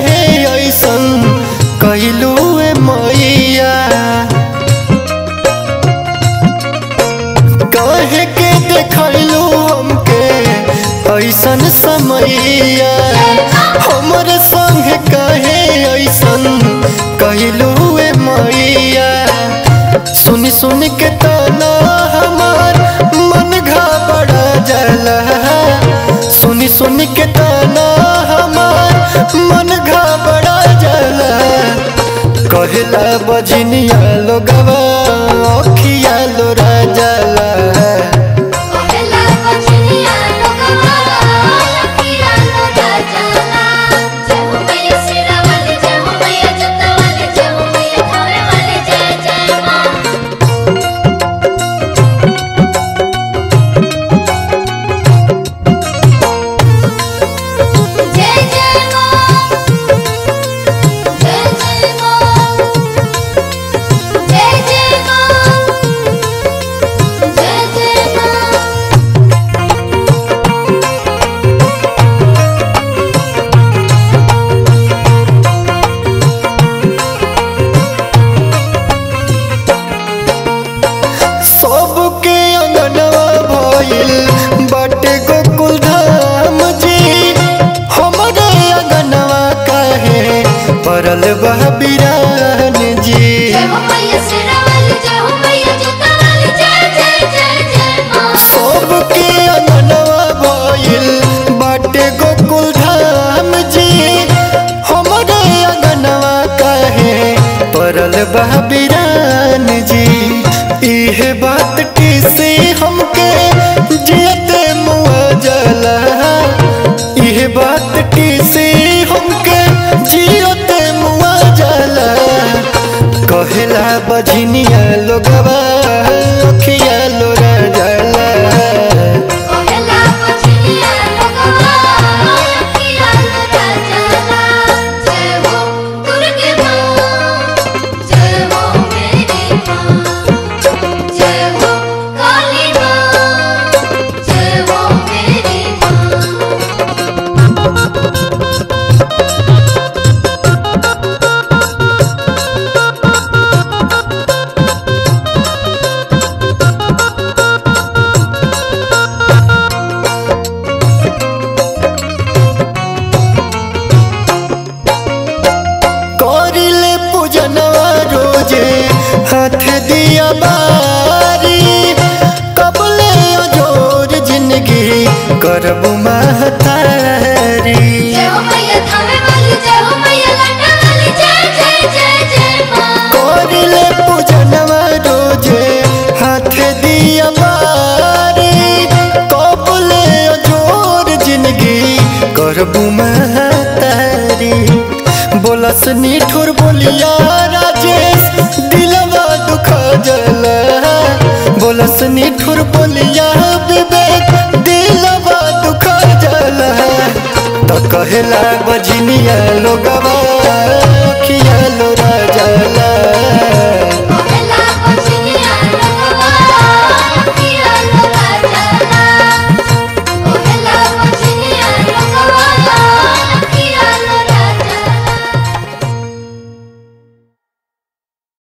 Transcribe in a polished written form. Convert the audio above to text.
कहे ऐसन कहलू मैया, कहे के देखलू हमके ऐसन समैया, हमरे संग कहे ऐसन कहलू मैया। सुन सुन के ताना हमार मन घबरा जाला, सुन सुन के ताना हमार मन घबरा जाला। कहला बजनिया लोगवा अखिया लोरा जाला, बाटे गोकुल धाम जी हमरे अगनवा कहे परल बह बिरान जी। सबके अगनवा भइल बाटे गोकुल धाम जी हमरे अगनवा कहे परल बह बिरान जी। इहे बात से हमके जियते मुआ जला, इहे बात से हमके जियते मुआ जला। कहला बजनिया लोगवा अखिया लोरा जाला, हाथ दिया बारी कबले जोर जिंदगी करब महतारी। कोरिले पूजनवा रोजे हाथ दिया बारी कबले जोर जिंदगी करब महतारी। बोलस निठुर बोलिया राजेश दिलवा दुखा जला, बोलस निठुर बोलिया विवेक दिलवा दुखा जला। तो कहला बजनिया लोगवा